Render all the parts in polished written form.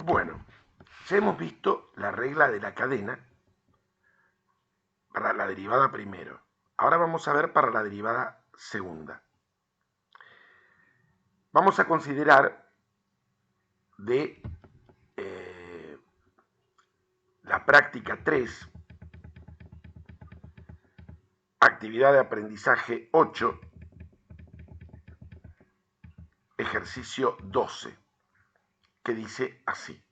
Bueno, ya hemos visto la regla de la cadena para la derivada primero. Ahora vamos a ver para la derivada segunda. Vamos a considerar de la práctica 3, actividad de aprendizaje 8, ejercicio 12, que dice así.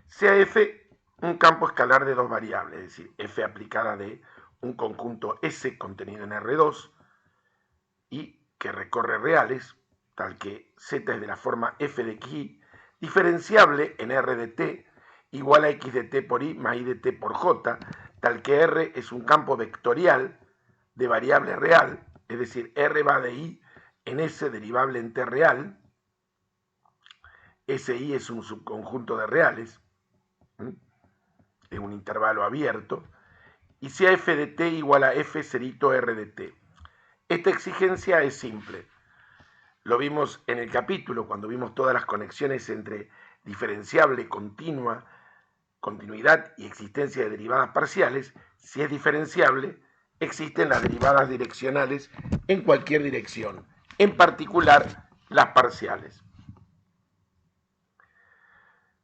Sea f un campo escalar de dos variables, es decir, f aplicada de un conjunto S contenido en R2 y que recorre reales, tal que z es de la forma f de x diferenciable en R de t igual a x de t por y más y de t por j, tal que R es un campo vectorial de variable real, es decir, R va de y en S derivable en t real, SI es un subconjunto de reales, es un intervalo abierto, y sea f de t igual a f cerito R de t. Esta exigencia es simple. Lo vimos en el capítulo cuando vimos todas las conexiones entre diferenciable, continua, continuidad y existencia de derivadas parciales. Si es diferenciable, existen las derivadas direccionales en cualquier dirección, en particular las parciales.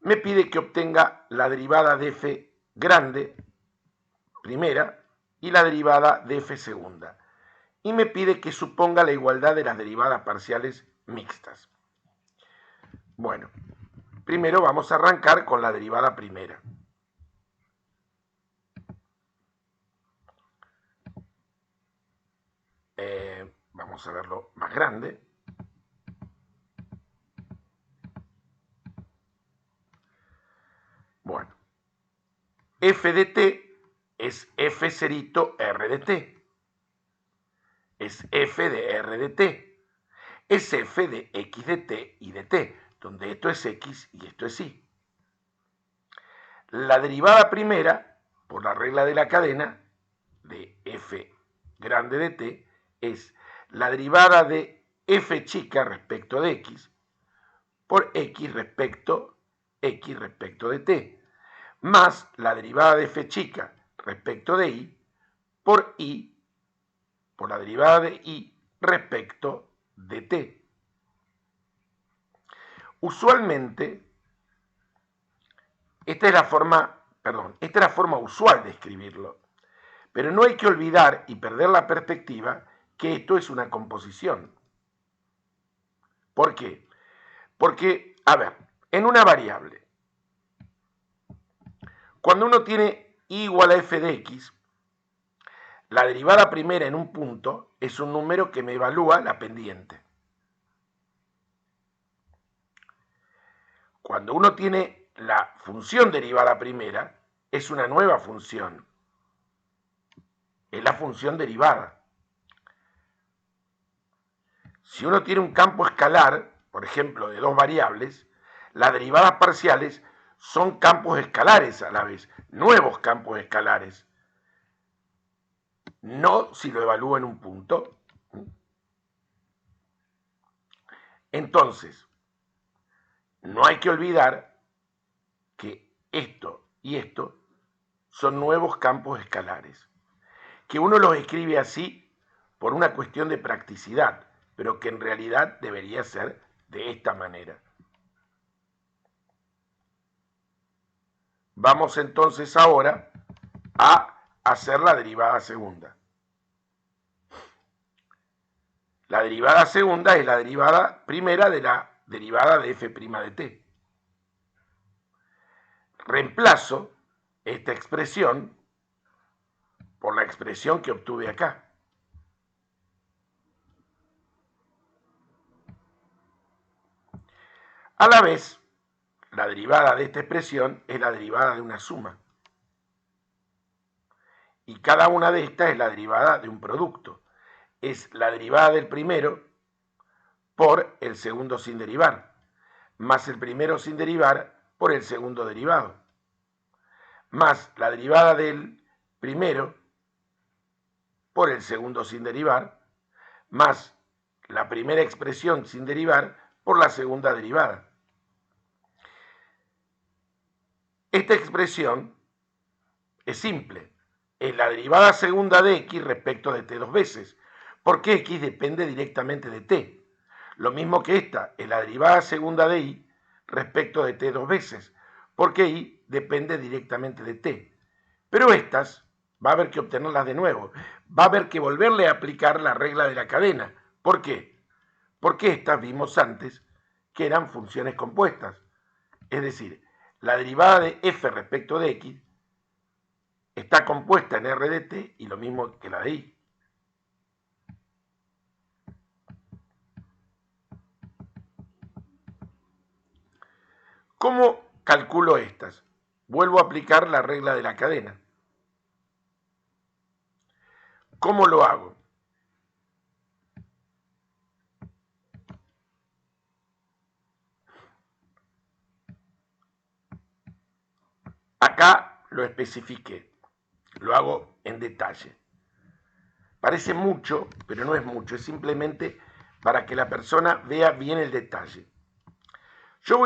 Me pide que obtenga la derivada de f grande, primera, y la derivada de f segunda. Y me pide que suponga la igualdad de las derivadas parciales mixtas. Bueno, primero vamos a arrancar con la derivada primera. Vamos a verlo más grande. Bueno, f de t es f cerito R de t. Es f de R de t. Es f de x de t y de t, donde esto es x y esto es y. La derivada primera, por la regla de la cadena, de f grande de t, es la derivada de f chica respecto de x por x respecto de t, más la derivada de f chica respecto de y por la derivada de y respecto de t. Usualmente, esta es la forma usual de escribirlo, pero no hay que olvidar y perder la perspectiva que esto es una composición. ¿Por qué? Porque, a ver, en una variable, cuando uno tiene y igual a f de x, la derivada primera en un punto es un número que me evalúa la pendiente. Cuando uno tiene la función derivada primera, es una nueva función. Es la función derivada. Si uno tiene un campo escalar, por ejemplo, de dos variables, las derivadas parciales son campos escalares a la vez, nuevos campos escalares. No si lo evalúo en un punto. Entonces, no hay que olvidar que esto y esto son nuevos campos escalares, que uno los escribe así por una cuestión de practicidad, pero que en realidad debería ser de esta manera. Vamos entonces ahora a hacer la derivada segunda. La derivada segunda es la derivada primera de la derivada de f' de t. Reemplazo esta expresión por la expresión que obtuve acá. A la vez, la derivada de esta expresión es la derivada de una suma. Y cada una de estas es la derivada de un producto. Es la derivada del primero por el segundo sin derivar, más el primero sin derivar por el segundo derivado, más la derivada del primero por el segundo sin derivar, más la primera expresión sin derivar por la segunda derivada. esta expresión es simple. Es la derivada segunda de x respecto de t dos veces, porque x depende directamente de t. Lo mismo que esta es la derivada segunda de y respecto de t dos veces, porque y depende directamente de t. Pero estas va a haber que obtenerlas de nuevo. Va a haber que volverle a aplicar la regla de la cadena. ¿Por qué? Porque estas vimos antes que eran funciones compuestas. Es decir, la derivada de f respecto de x está compuesta en r de t y lo mismo que la de y. ¿Cómo calculo estas? Vuelvo a aplicar la regla de la cadena. ¿Cómo lo hago? Acá lo especifiqué, lo hago en detalle. Parece mucho, pero no es mucho, es simplemente para que la persona vea bien el detalle. Yo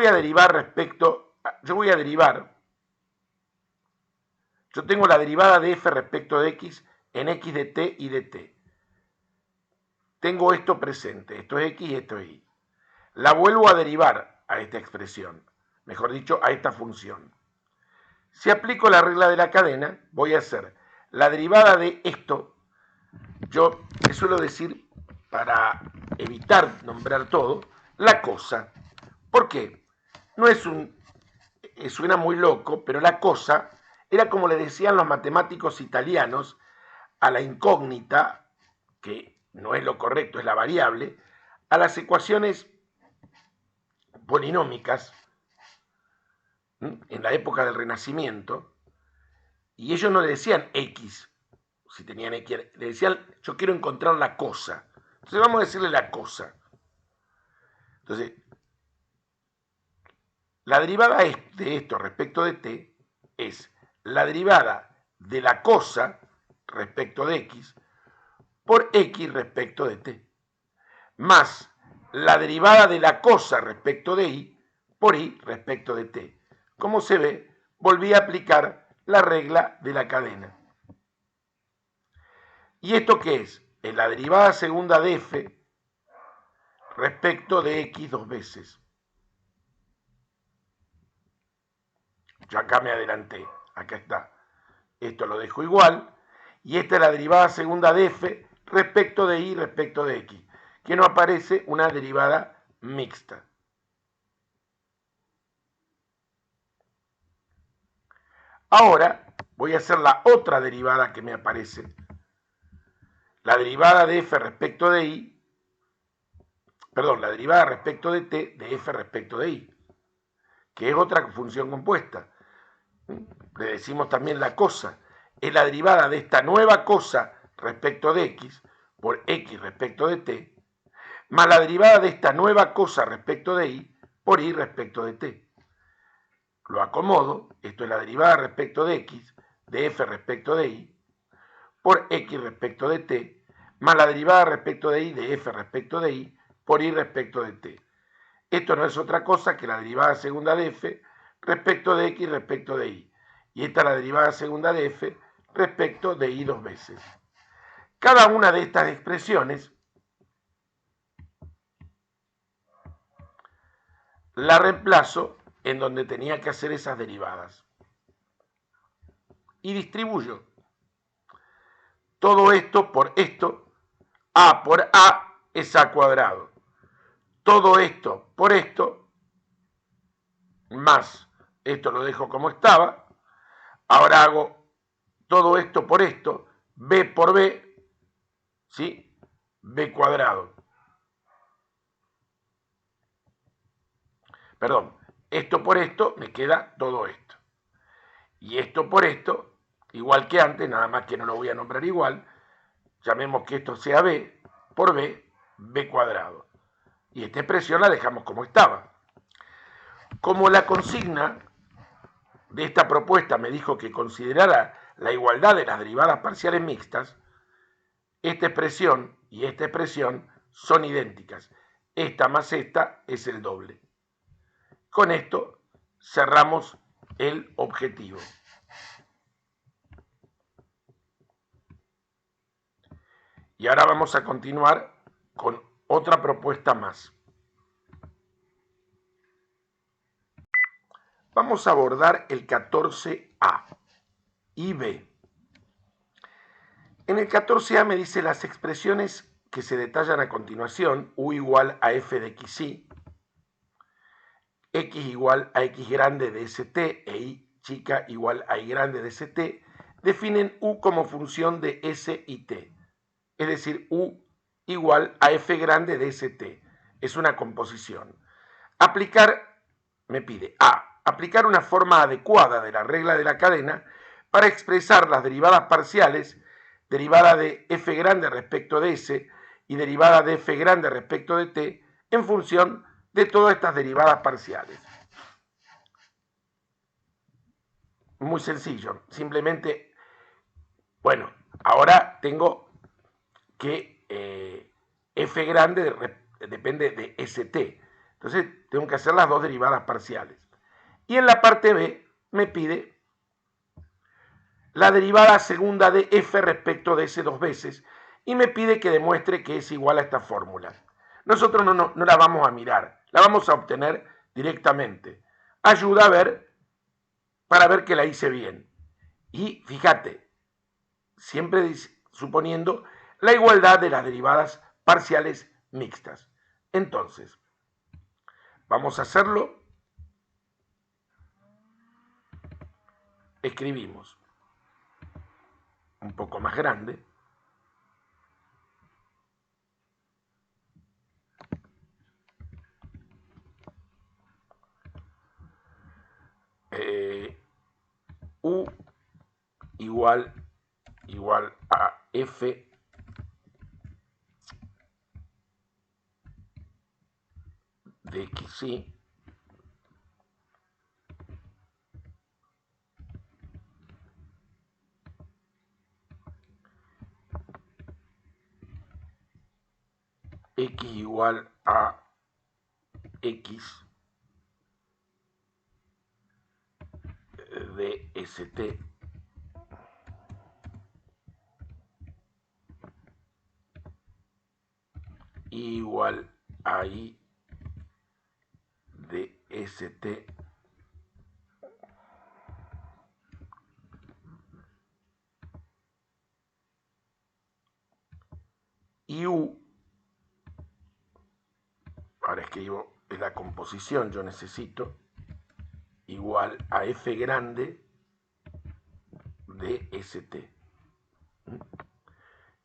tengo la derivada de f respecto de x en x de t y de t. Tengo esto presente, esto es x y esto es y. La vuelvo a derivar a esta expresión, mejor dicho, a esta función. Si aplico la regla de la cadena, voy a hacer la derivada de esto. Yo le suelo decir, para evitar nombrar todo, la cosa. ¿Por qué? No es suena muy loco, pero la cosa era como le decían los matemáticos italianos a la incógnita, que no es lo correcto, es la variable, a las ecuaciones polinómicas en la época del Renacimiento, y ellos no le decían x, si tenían x, le decían, yo quiero encontrar la cosa. Entonces vamos a decirle la cosa. Entonces, la derivada de esto respecto de t es la derivada de la cosa respecto de x por x respecto de t, más la derivada de la cosa respecto de y por y respecto de t. Como se ve, volví a aplicar la regla de la cadena. ¿Y esto qué es? Es la derivada segunda de f respecto de x dos veces. Yo acá me adelanté, acá está. Esto lo dejo igual. Y esta es la derivada segunda de f respecto de y respecto de x, que no aparece una derivada mixta. Ahora voy a hacer la otra derivada que me aparece. La derivada de f respecto de y, perdón, la derivada respecto de t de f respecto de y, que es otra función compuesta. Le decimos también la cosa. Es la derivada de esta nueva cosa respecto de x por x respecto de t, más la derivada de esta nueva cosa respecto de y por y respecto de t. Lo acomodo, esto es la derivada respecto de x, de f respecto de y, por x respecto de t, más la derivada respecto de y de f respecto de y, por y respecto de t. Esto no es otra cosa que la derivada segunda de f respecto de x respecto de y. Y esta es la derivada segunda de f respecto de y dos veces. Cada una de estas expresiones la reemplazo en donde tenía que hacer esas derivadas. Y distribuyo todo esto por esto. A por A es A cuadrado. Todo esto por esto, más esto lo dejo como estaba. Ahora hago todo esto por esto, B por B, ¿sí? B cuadrado. Perdón, esto por esto me queda todo esto. Y esto por esto, igual que antes, nada más que no lo voy a nombrar igual, llamemos que esto sea B por B, B cuadrado. Y esta expresión la dejamos como estaba. Como la consigna de esta propuesta me dijo que considerara la igualdad de las derivadas parciales mixtas, esta expresión y esta expresión son idénticas. Esta más esta es el doble. Con esto cerramos el objetivo. Y ahora vamos a continuar con otra propuesta más. Vamos a abordar el 14A y B. En el 14A me dice las expresiones que se detallan a continuación, u igual a f de xy, x igual a x grande de st e y chica igual a y grande de st, definen u como función de s y t, es decir, u igual a f grande de st. Es una composición. Me pide aplicar una forma adecuada de la regla de la cadena para expresar las derivadas parciales, derivada de f grande respecto de s y derivada de f grande respecto de t, en función de todas estas derivadas parciales. Muy sencillo, simplemente, bueno, ahora tengo que f grande depende de st, entonces tengo que hacer las dos derivadas parciales. Y en la parte B me pide la derivada segunda de f respecto de s dos veces y me pide que demuestre que es igual a esta fórmula. Nosotros no la vamos a mirar, la vamos a obtener directamente. Ayuda a ver, para ver que la hice bien. Y fíjate, siempre suponiendo la igualdad de las derivadas parciales mixtas. Entonces, vamos a hacerlo. Escribimos un poco más grande. U igual a f de xy x igual a x de st igual a y de st y u, ahora escribo en la composición, yo necesito igual a f grande de st.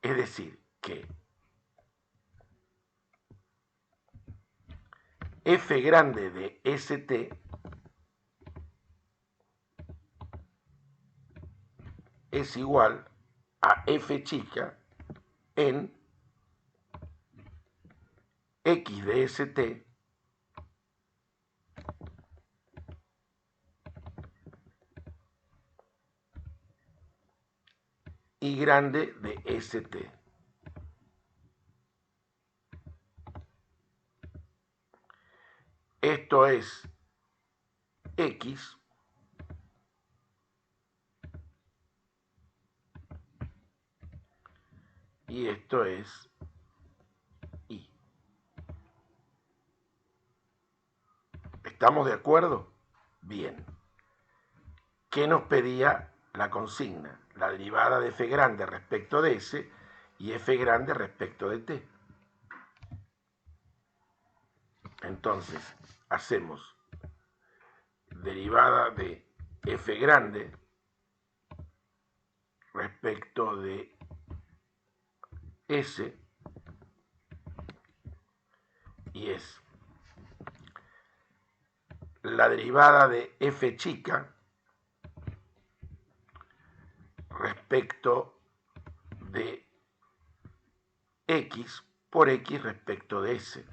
Es decir, que f grande de st es igual a f chica en x de st y grande de st. Esto es x y esto es y. ¿Estamos de acuerdo? Bien. ¿Qué nos pedía la consigna? La derivada de f grande respecto de s y f grande respecto de t. Entonces, hacemos derivada de f grande respecto de s y es la derivada de f chica respecto de x por x respecto de s.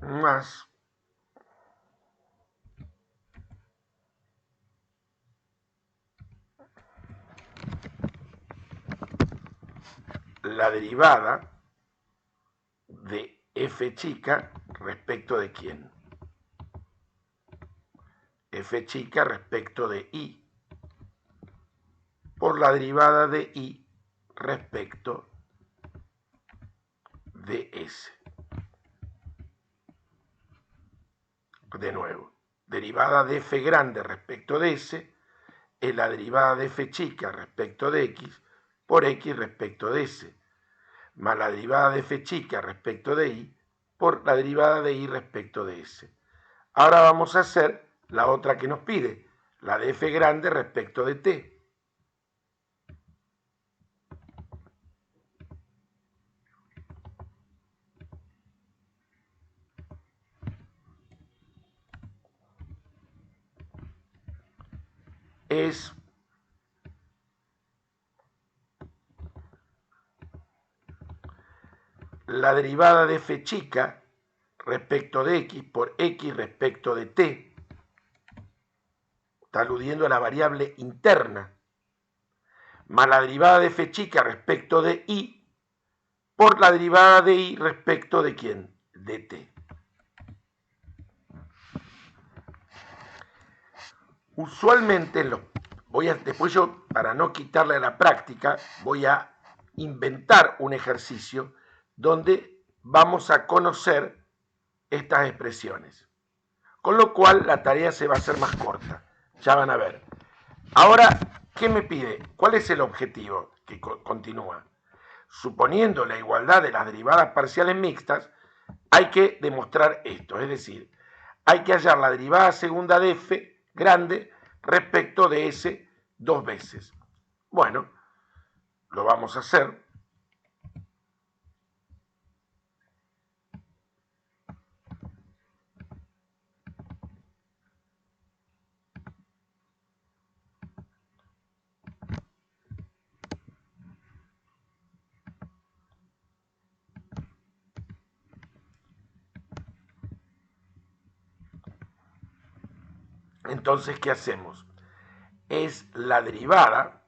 Más la derivada de f chica respecto de quién. F chica respecto de i por la derivada de i respecto de s. De nuevo, derivada de f grande respecto de s es la derivada de f chica respecto de x por x respecto de s, más la derivada de f chica respecto de y por la derivada de y respecto de s. Ahora vamos a hacer la otra que nos pide, la de f grande respecto de t. Es la derivada de f chica respecto de x por x respecto de t, está aludiendo a la variable interna, más la derivada de f chica respecto de y por la derivada de y respecto de quién, de t. Usualmente después yo, para no quitarle a la práctica, voy a inventar un ejercicio donde vamos a conocer estas expresiones. Con lo cual la tarea se va a hacer más corta. Ya van a ver. Ahora, ¿qué me pide? ¿Cuál es el objetivo? Que continúa. Suponiendo la igualdad de las derivadas parciales mixtas, hay que demostrar esto. Es decir, hay que hallar la derivada segunda de f grande respecto de s dos veces. Bueno, lo vamos a hacer. Entonces, ¿qué hacemos? Es la derivada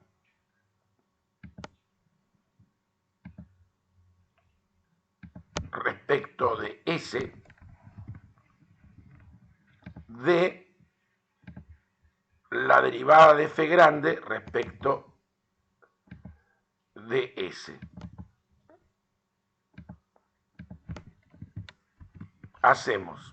respecto de s de la derivada de f grande respecto de s. Hacemos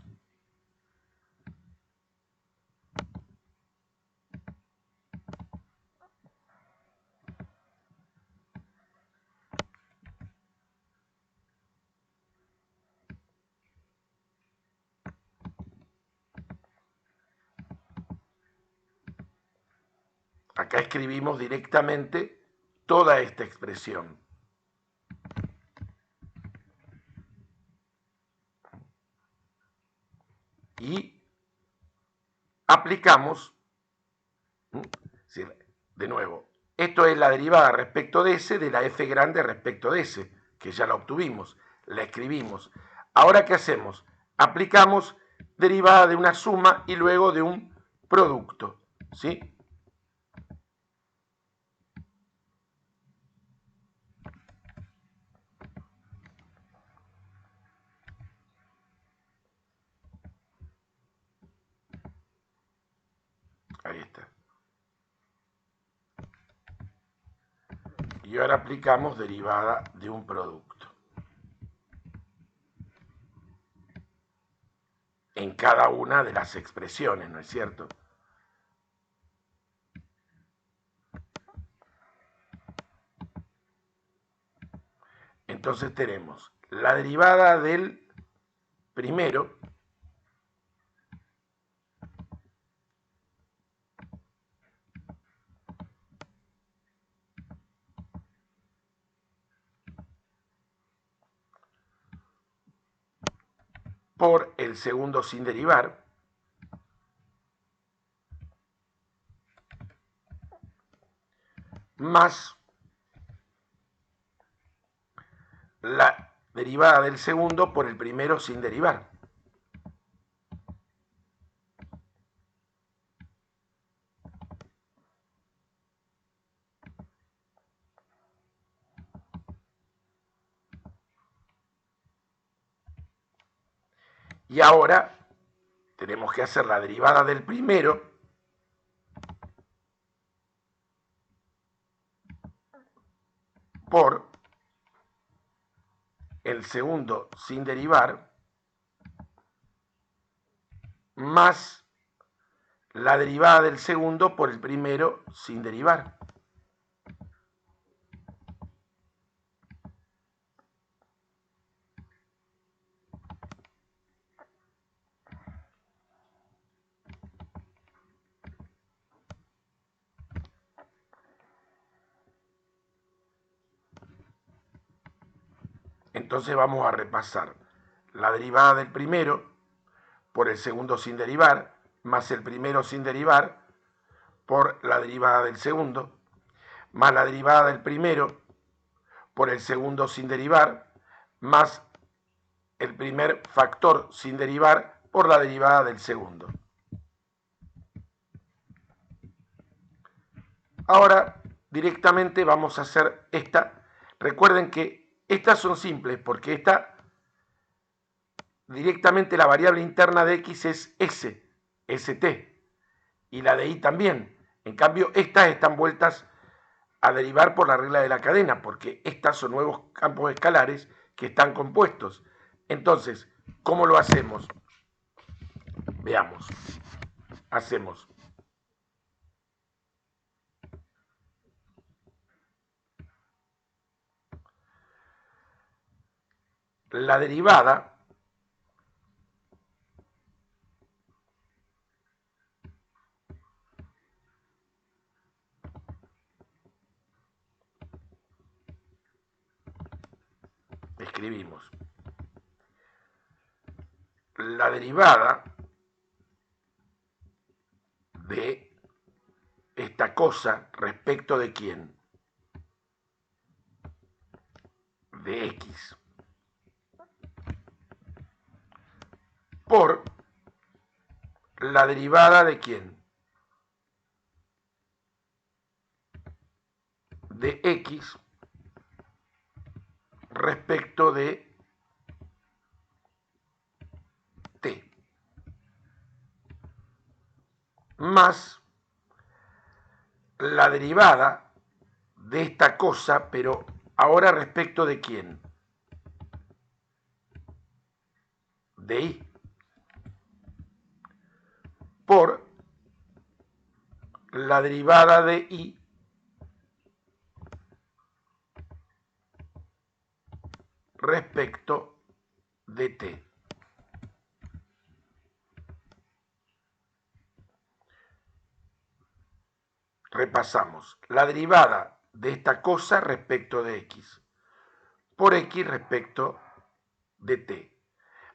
acá escribimos directamente toda esta expresión. Y aplicamos, de nuevo, esto es la derivada respecto de s de la f grande respecto de s, que ya la obtuvimos, la escribimos. Ahora, ¿qué hacemos? Aplicamos derivada de una suma y luego de un producto, ¿sí? Ahí está. Y ahora aplicamos derivada de un producto. En cada una de las expresiones, ¿no es cierto? Entonces tenemos la derivada del primero por el segundo sin derivar, más la derivada del segundo por el primero sin derivar. Y ahora tenemos que hacer la derivada del primero por el segundo sin derivar más la derivada del segundo por el primero sin derivar. Entonces vamos a repasar la derivada del primero por el segundo sin derivar, más el primero sin derivar por la derivada del segundo, más la derivada del primero por el segundo sin derivar, más el primer factor sin derivar por la derivada del segundo. Ahora directamente vamos a hacer esta. Recuerden que estas son simples porque esta directamente la variable interna de x es s, st, y la de y también. En cambio, estas están vueltas a derivar por la regla de la cadena, porque estas son nuevos campos escalares que están compuestos. Entonces, ¿cómo lo hacemos? Veamos. Hacemos la derivada escribimos la derivada de esta cosa respecto de quién, de x, por la derivada de quién, de x respecto de t, más la derivada de esta cosa, pero ahora respecto de quién, de y, por la derivada de y respecto de t. Repasamos. La derivada de esta cosa respecto de x por x respecto de t,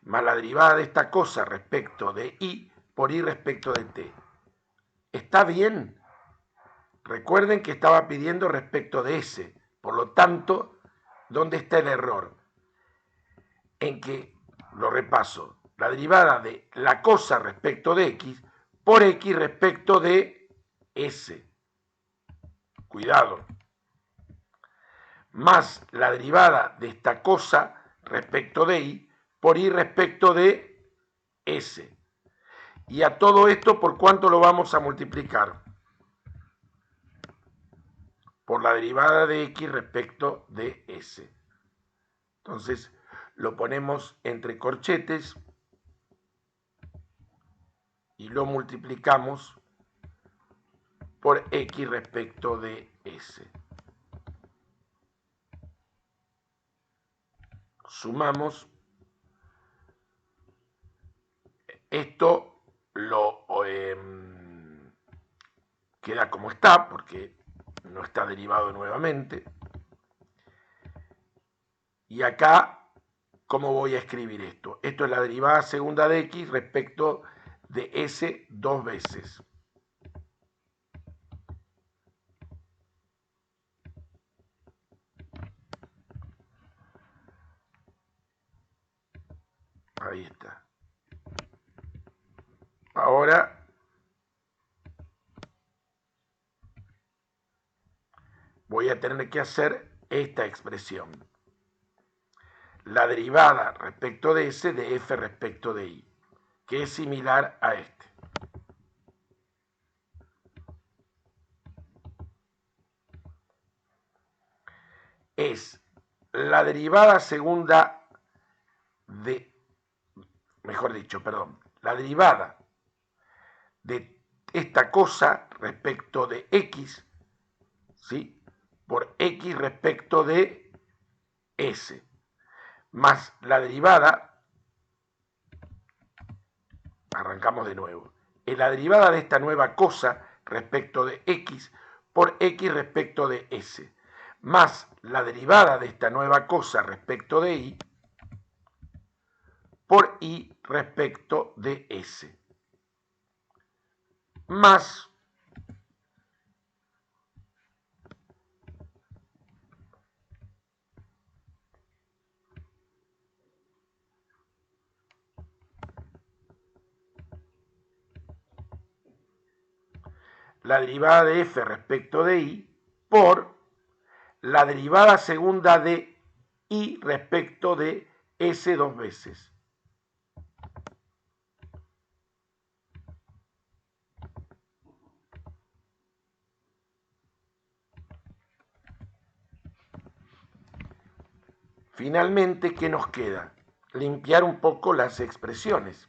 más la derivada de esta cosa respecto de y por y respecto de t. ¿Está bien? Recuerden que estaba pidiendo respecto de s. Por lo tanto, ¿dónde está el error? En que, lo repaso, la derivada de la cosa respecto de x por x respecto de s. Cuidado. Más la derivada de esta cosa respecto de y por y respecto de s. Y a todo esto, ¿por cuánto lo vamos a multiplicar? Por la derivada de x respecto de s. Entonces, lo ponemos entre corchetes y lo multiplicamos por x respecto de s. Sumamos. Esto lo queda como está, porque no está derivado nuevamente. Y acá, ¿cómo voy a escribir esto? Esto es la derivada segunda de x respecto de s dos veces. Ahí está. Ahora voy a tener que hacer esta expresión. la derivada respecto de S de F respecto de I, que es similar a este. Es la derivada segunda de, mejor dicho, perdón, la derivada de esta cosa respecto de X, ¿sí? Por X respecto de S, más la derivada, arrancamos de nuevo, es la derivada de esta nueva cosa respecto de X por X respecto de S, más la derivada de esta nueva cosa respecto de Y por Y respecto de S, más la derivada de F respecto de Y por la derivada segunda de Y respecto de S dos veces. Finalmente, ¿qué nos queda? Limpiar un poco las expresiones.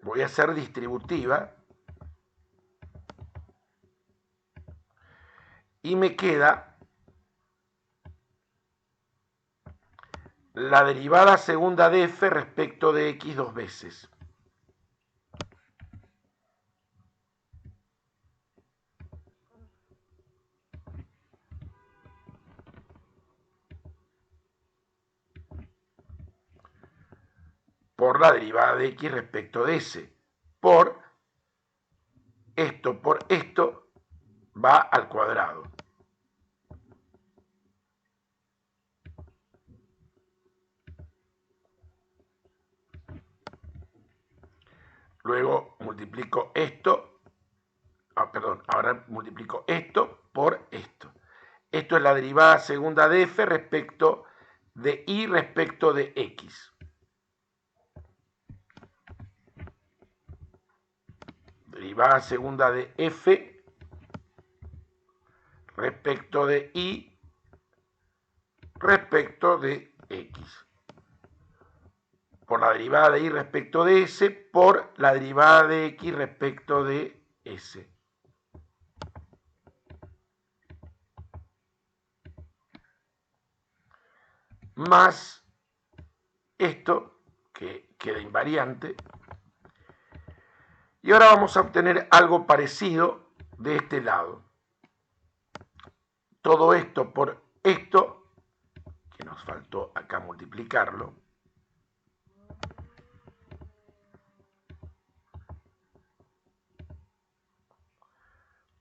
Voy a hacer distributiva y me queda la derivada segunda de F respecto de X dos veces. Por la derivada de X respecto de S. Por esto va al cuadrado. Luego multiplico esto, ahora multiplico esto por esto. Esto es la derivada segunda de F respecto de Y respecto de X. Derivada segunda de F respecto de Y respecto de X. Por la derivada de Y respecto de S por la derivada de X respecto de S. Más esto, que queda invariante. Y ahora vamos a obtener algo parecido de este lado. Todo esto por esto, que nos faltó acá multiplicarlo.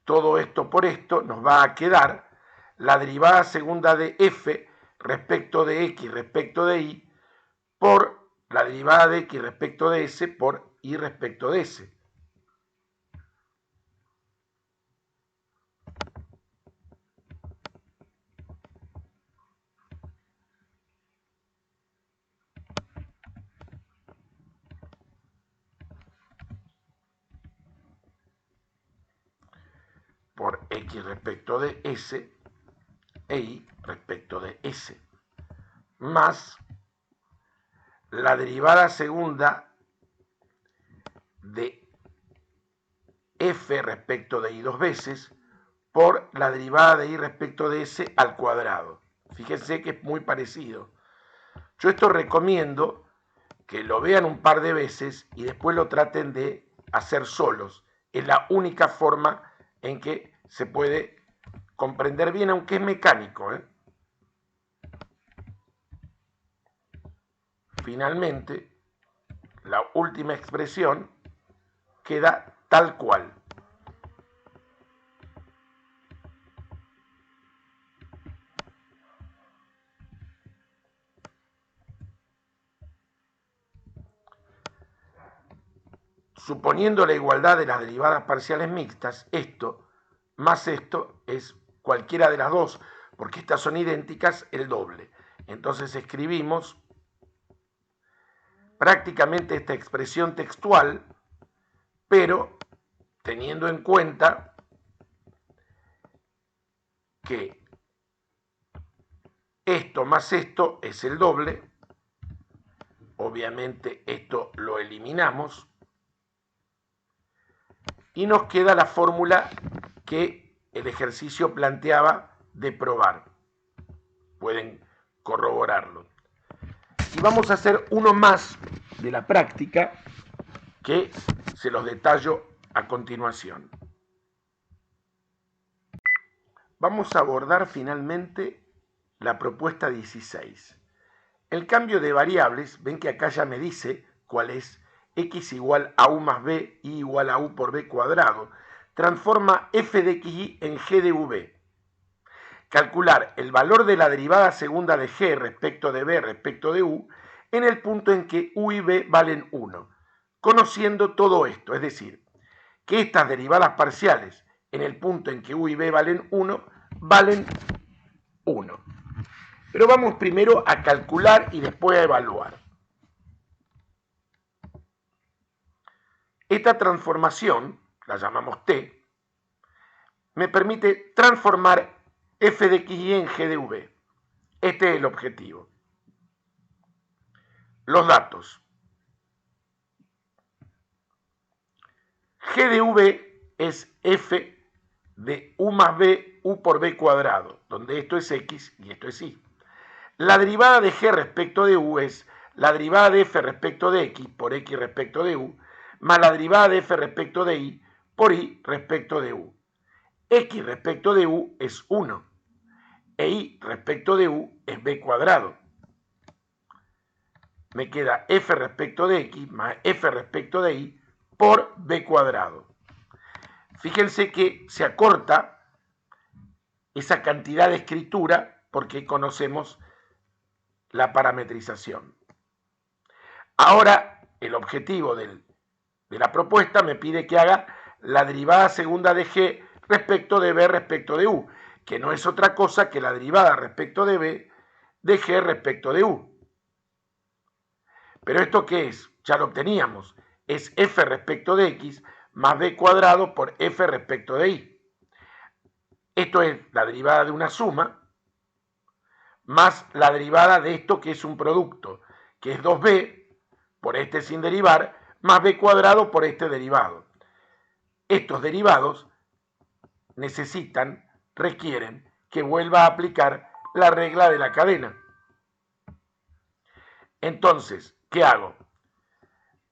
Todo esto por esto nos va a quedar la derivada segunda de F respecto de X respecto de Y por la derivada de X respecto de S por Y respecto de S. Por X respecto de S e Y respecto de S, más la derivada segunda de F respecto de Y dos veces por la derivada de Y respecto de S al cuadrado. Fíjense que es muy parecido. Yo esto recomiendo que lo vean un par de veces y después lo traten de hacer solos. Es la única forma en que se puede comprender bien, aunque es mecánico. Finalmente, la última expresión queda tal cual. suponiendo la igualdad de las derivadas parciales mixtas, esto más esto es cualquiera de las dos, porque estas son idénticas, el doble. Entonces escribimos prácticamente esta expresión textual, pero teniendo en cuenta que esto más esto es el doble, obviamente esto lo eliminamos, y nos queda la fórmula que el ejercicio planteaba de probar. Pueden corroborarlo. Y vamos a hacer uno más de la práctica que se los detallo a continuación. Vamos a abordar finalmente la propuesta 16. El cambio de variables, ven que acá ya me dice cuál es x igual a u más b, y igual a u por b cuadrado, transforma f de xy en g de v. Calcular el valor de la derivada segunda de g respecto de b respecto de u en el punto en que u y b valen 1, conociendo todo esto, es decir, que estas derivadas parciales en el punto en que u y b valen 1, valen 1. Pero vamos primero a calcular y después a evaluar. Esta transformación, la llamamos t, me permite transformar f de xy en g de v. Este es el objetivo. Los datos. G de v es f de u más b, u por b cuadrado, donde esto es x y esto es y. La derivada de g respecto de u es la derivada de f respecto de x por x respecto de u, más la derivada de f respecto de y por y respecto de u. X respecto de u es 1 e y respecto de u es b cuadrado. Me queda f respecto de x más f respecto de y por b cuadrado. Fíjense que se acorta esa cantidad de escritura porque conocemos la parametrización. Ahora, el objetivo de la propuesta me pide que haga la derivada segunda de g respecto de b respecto de u, que no es otra cosa que la derivada respecto de b de g respecto de u. Pero ¿esto qué es? Ya lo obteníamos. Es f respecto de x más b cuadrado por f respecto de y. Esto es la derivada de una suma más la derivada de esto que es un producto, que es 2b por este sin derivar, más b cuadrado por este derivado. Estos derivados requieren que vuelva a aplicar la regla de la cadena. Entonces, ¿qué hago?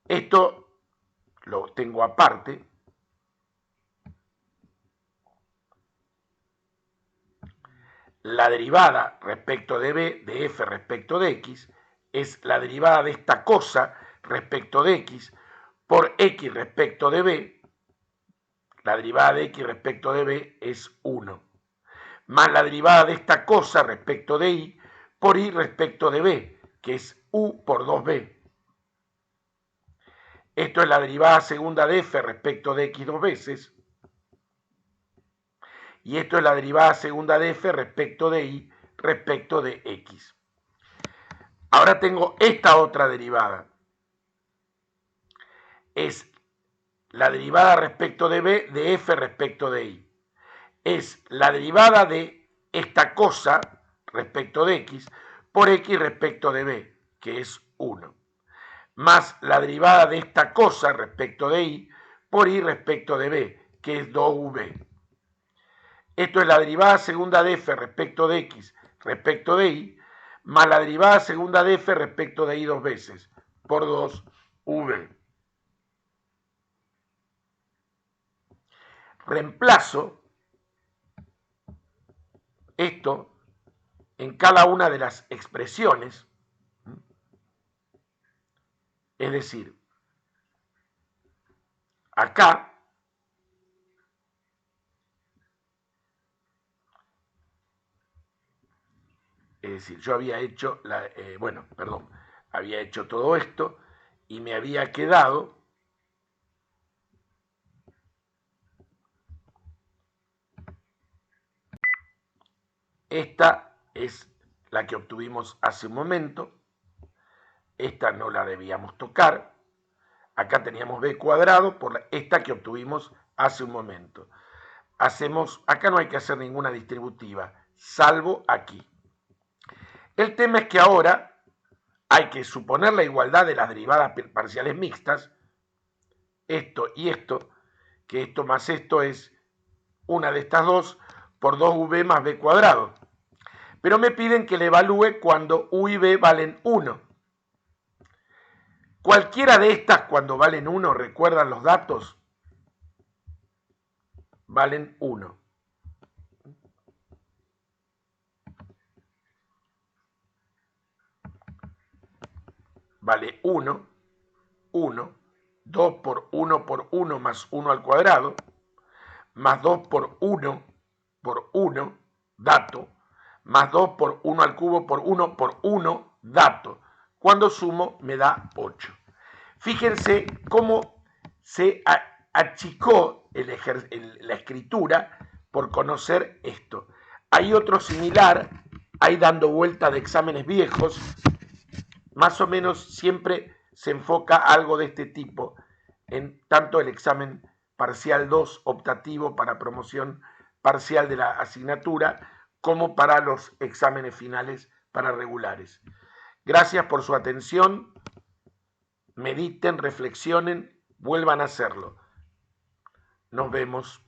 Esto lo tengo aparte. La derivada respecto de b de f respecto de x es la derivada de esta cosa respecto de x por x respecto de b. La derivada de x respecto de b es 1. Más la derivada de esta cosa respecto de y por y respecto de b, que es u por 2b. Esto es la derivada segunda de f respecto de x dos veces. Y esto es la derivada segunda de f respecto de y respecto de x. Ahora tengo esta otra derivada. Es la derivada respecto de b de f respecto de y. Es la derivada de esta cosa respecto de x por x respecto de b, que es 1. Más la derivada de esta cosa respecto de y por y respecto de b, que es 2v. Esto es la derivada segunda de f respecto de x respecto de y, más la derivada segunda de f respecto de y dos veces, por 2v. Reemplazo esto en cada una de las expresiones, es decir, acá es decir, yo había hecho, había hecho todo esto y me había quedado Esta es la que obtuvimos hace un momento. Esta no la debíamos tocar. Acá teníamos b cuadrado por esta que obtuvimos hace un momento. Acá no hay que hacer ninguna distributiva, salvo aquí. El tema es que ahora hay que suponer la igualdad de las derivadas parciales mixtas, esto y esto, que esto más esto es una de estas dos por 2v más b cuadrado. Pero me piden que le evalúe cuando u y b valen 1. Cualquiera de estas cuando valen 1, ¿recuerdan los datos? Valen 1. Vale 1, 1, 2 por 1 más 1 al cuadrado, más 2 por 1, dato, más 2 por 1 al cubo por 1, dato. Cuando sumo me da 8. Fíjense cómo se achicó la escritura por conocer esto. Hay otro similar, ahí dando vuelta de exámenes viejos, más o menos siempre se enfoca algo de este tipo en tanto el examen parcial 2 optativo para promoción parcial de la asignatura como para los exámenes finales para regulares. Gracias por su atención. Mediten, reflexionen, vuelvan a hacerlo. Nos vemos.